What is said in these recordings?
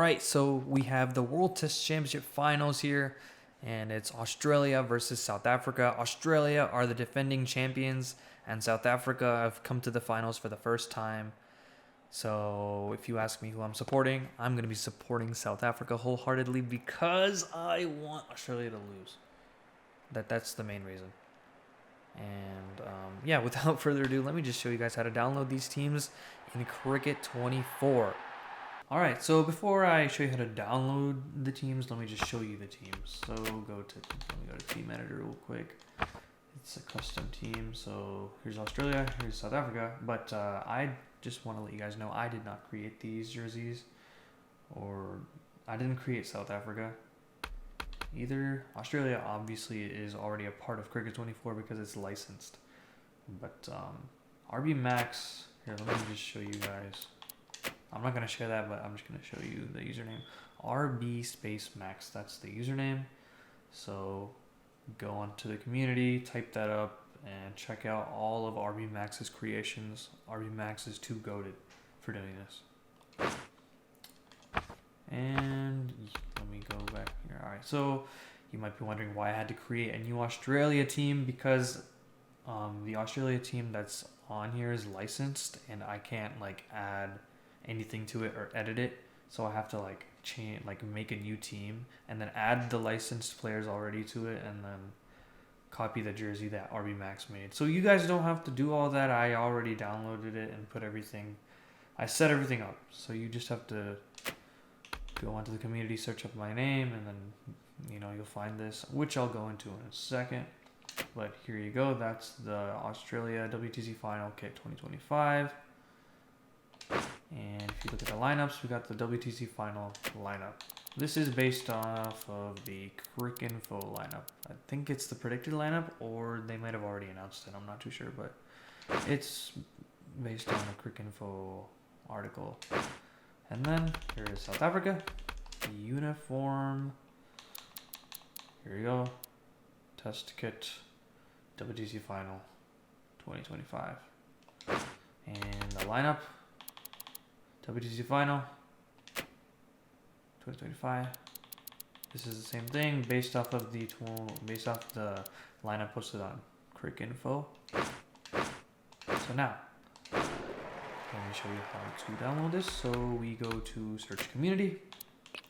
right, so we have the World Test Championship finals here, and it's Australia versus South Africa. Australia are the defending champions, and South Africa have come to the finals for the first time. So if you ask me who I'm supporting, I'm going to be supporting South Africa wholeheartedly because I want Australia to lose. That's the main reason. And yeah, without further ado, let me just show you guys how to download these teams in Cricket 24. Alright, so before I show you how to download the teams, let me just show you the teams. So let me go to Team Editor real quick. It's a custom team, so here's Australia, here's South Africa, but I just want to let you guys know I did not create these jerseys, or I didn't create South Africa either. Australia obviously is already a part of Cricket 24 because it's licensed, but RB Max, here let me just show you guys. I'm not going to share that, but I'm just going to show you the username. RB space Max, that's the username. So go onto the community, type that up, and check out all of RB Max's creations. RB Max is too goated for doing this. And let me go back here. Alright, so you might be wondering why I had to create a new Australia team, because the Australia team that's on here is licensed, and I can't like add anything to it or edit it, so I have to like change, like make a new team and then add the licensed players already to it, and then copy the jersey that RB Max made. So you guys don't have to do all that. I already downloaded it and put everything, I set everything up, so you just have to go onto the community, search up my name, and then you'll find this, which I'll go into in a second. But here you go, that's the Australia WTC Final Kit 2025. And if you look at the lineups, we got the WTC Final lineup. This is based off of the Cricinfo lineup. I think it's the predicted lineup, or they might have already announced it. I'm not too sure, but it's based on a Cricinfo article. And then here is South Africa. The uniform. Here we go. Test kit. WTC Final 2025. And the lineup. WTC Final 2025. This is the same thing based off of the lineup posted on Cricinfo. So now let me show you how to download this. So we go to search community,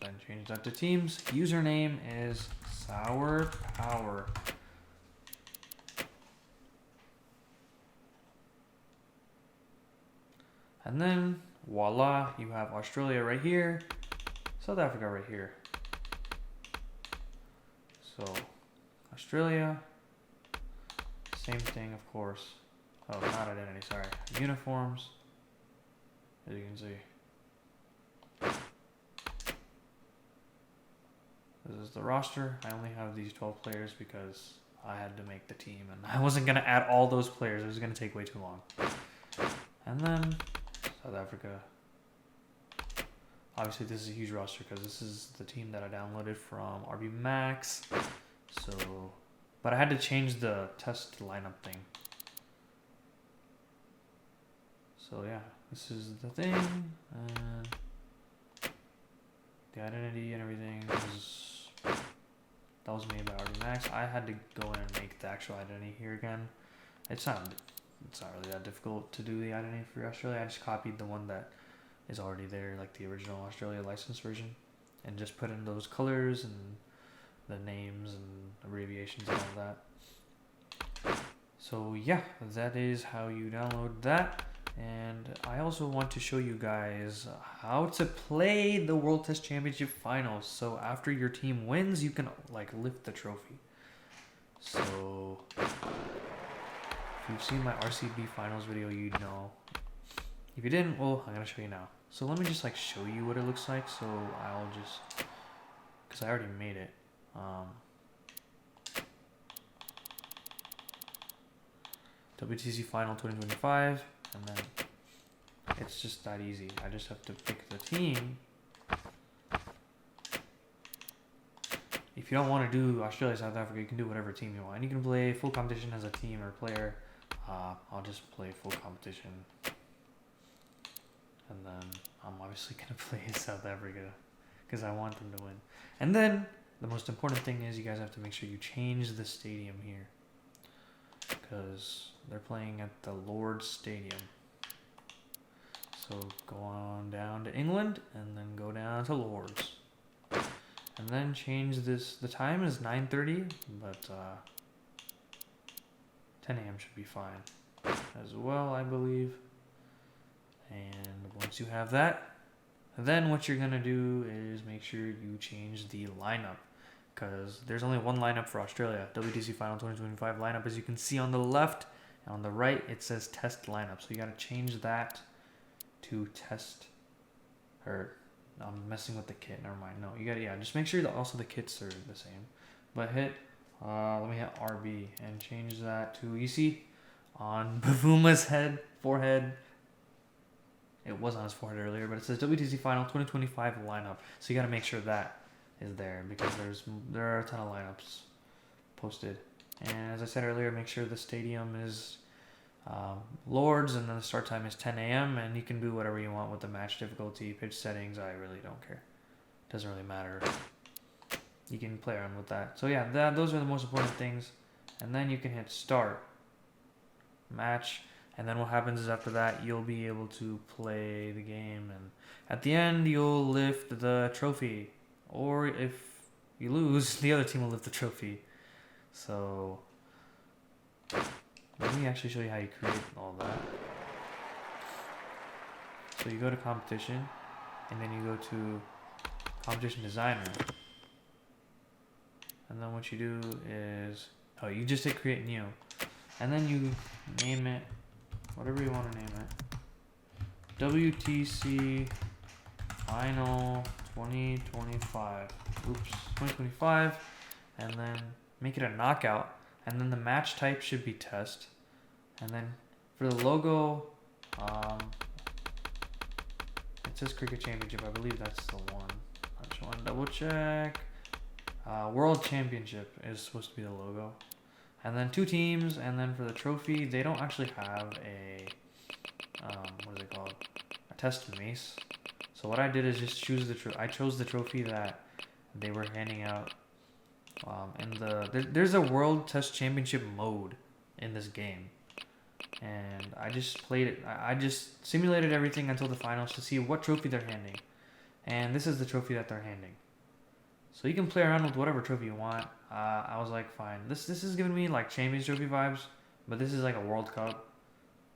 then change that to teams. Username is Sour Power. And then voila, you have Australia right here, South Africa right here. So Australia, same thing of course. Oh, not identity, sorry. Uniforms, as you can see. This is the roster. I only have these 12 players because I had to make the team, and I wasn't going to add all those players. It was going to take way too long. And then South Africa. Obviously this is a huge roster because this is the team that I downloaded from RB Max. So, but I had to change the test lineup thing. So yeah, this is the thing. And the identity and everything that was made by RB Max. I had to go in and make the actual identity here again. It's not really that difficult to do the identity for Australia. I just copied the one that is already there, like the original Australia license version, and just put in those colors and the names and abbreviations and all that. So yeah, that is how you download that. And I also want to show you guys how to play the World Test Championship Finals. So after your team wins, you can like lift the trophy. So if you've seen my RCB Finals video, you'd know. If you didn't, well, I'm going to show you now. So let me just like show you what it looks like. So I'll just, because I already made it. WTC Final 2025. And then it's just that easy. I just have to pick the team. If you don't want to do Australia, South Africa, you can do whatever team you want. You can play full competition as a team or player. I'll just play full competition. And then I'm obviously going to play South Africa. because I want them to win. And then the most important thing is you guys have to make sure you change the stadium here, because they're playing at the Lord's Stadium. So go on down to England and then go down to Lord's. And then change this. The time is 9:30, but 10 a.m. should be fine as well, I believe. And once you have that, then what you're going to do is make sure you change the lineup, because there's only one lineup for Australia. WTC Final 2025 lineup, as you can see on the left, and on the right it says test lineup. So you got to change that to test. Or I'm messing with the kit. Never mind. No, you got to just make sure that also the kits are the same. But hit let me hit RB and change that to, you see on Bavuma's forehead. It was on his forehead earlier, but it says WTC Final 2025 lineup. So you got to make sure that is there, because there are a ton of lineups posted. And as I said earlier, make sure the stadium is Lords, and then the start time is 10 a.m. and you can do whatever you want with the match difficulty, pitch settings. I really don't care. Doesn't really matter. You can play around with that. So yeah, those are the most important things. And then you can hit start match. And then what happens is after that, you'll be able to play the game. And at the end, you'll lift the trophy. Or if you lose, the other team will lift the trophy. So let me actually show you how you create all that. So you go to competition, and then you go to competition designer. And then what you do is, you just hit create new. And then you name it whatever you want to name it. WTC Final 2025. 2025. And then make it a knockout. And then the match type should be test. And then for the logo, it says Cricket Championship. I believe that's the one. I just want to double check. World Championship is supposed to be the logo. And then 2 teams. And then for the trophy, they don't actually have a, what is it called? A test mace. So what I did is just choose I chose the trophy that they were handing out. There's a World Test Championship mode in this game, and I just played it. I just simulated everything until the finals to see what trophy they're handing, and this is the trophy that they're handing. So you can play around with whatever trophy you want. I was like, fine. This is giving me like Champions Trophy vibes, but this is like a World Cup.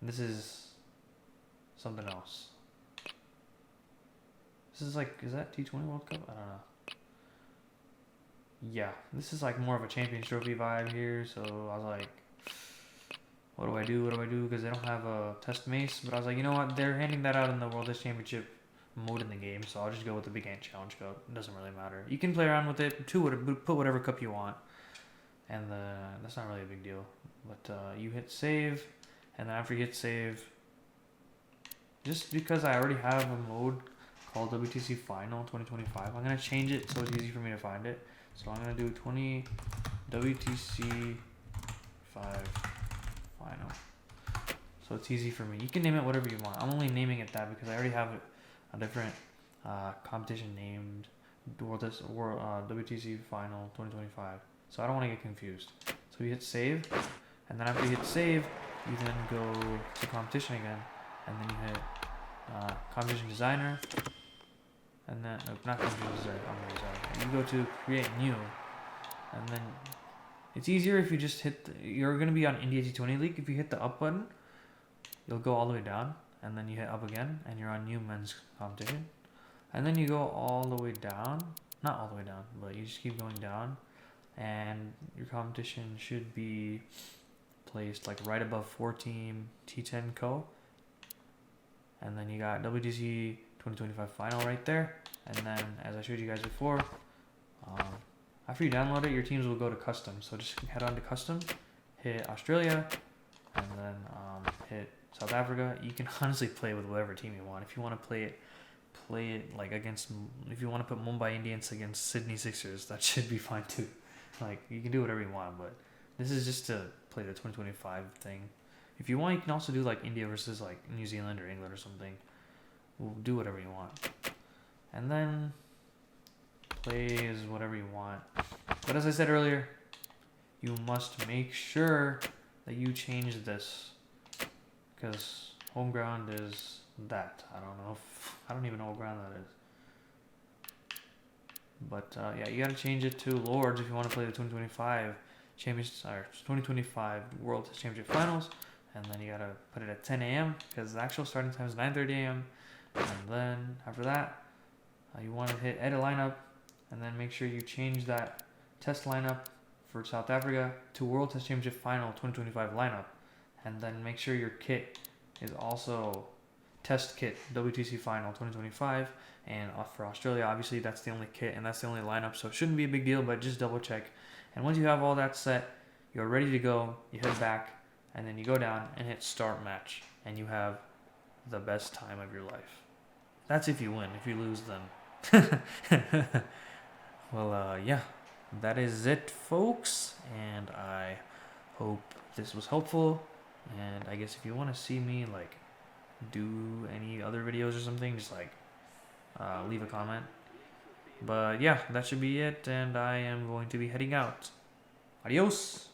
This is something else. This is like, is that T20 World Cup? I don't know. Yeah, this is like more of a Champions Trophy vibe here. So I was like, what do I do? Because they don't have a test mace. But I was like, you know what? They're handing that out in the World Test Championship mode in the game. So I'll just go with the Big Ant Challenge Cup. It doesn't really matter. You can play around with it. Put whatever cup you want. And that's not really a big deal. But you hit save. And then after you hit save, just because I already have a mode called WTC Final 2025, I'm going to change it so it's easy for me to find it. So I'm going to do 20 WTC 5 Final. So it's easy for me. You can name it whatever you want. I'm only naming it that because I already have a different competition named WTC Final 2025. So I don't want to get confused. So you hit save. And then after you hit save, you then go to competition again. And then you hit competition designer. And then, not competition designer, you go to create new. And then it's easier if you just hit, you're going to be on India T20 League. If you hit the up button, you'll go all the way down. And then you hit up again, and you're on new men's competition. And then you go all the way down. Not all the way down, but you just keep going down. And your competition should be placed like right above 4-team T10 Co. And then you got WTC 2025 final right there. And then, as I showed you guys before, after you download it, your teams will go to custom. So just head on to custom, hit Australia, and then hit South Africa. You can honestly play with whatever team you want. If you want to play it like against, if you want to put Mumbai Indians against Sydney Sixers, that should be fine too. Like, you can do whatever you want, but this is just to play the 2025 thing. If you want, you can also do like India versus like New Zealand or England or something. We'll do whatever you want. And then plays whatever you want. But as I said earlier, you must make sure that you change this, because home ground is that. I don't even know what ground that is. But yeah, you gotta change it to Lords if you want to play the 2025 World Test Championship Finals, and then you gotta put it at 10 a.m. because the actual starting time is 9:30 a.m. And then after that, you want to hit edit lineup, and then make sure you change that test lineup for South Africa to World Test Championship Final 2025 lineup, and then make sure your kit is also test kit WTC Final 2025. And for Australia, obviously that's the only kit and that's the only lineup, so it shouldn't be a big deal, but just double check. And once you have all that set, you're ready to go, you head back, and then you go down and hit start match, and you have the best time of your life. That's if you win. If you lose, then well, yeah, that is it, folks, and I hope this was helpful. And I guess if you want to see me like do any other videos or something, just like leave a comment. But yeah, that should be it, and I am going to be heading out. Adios.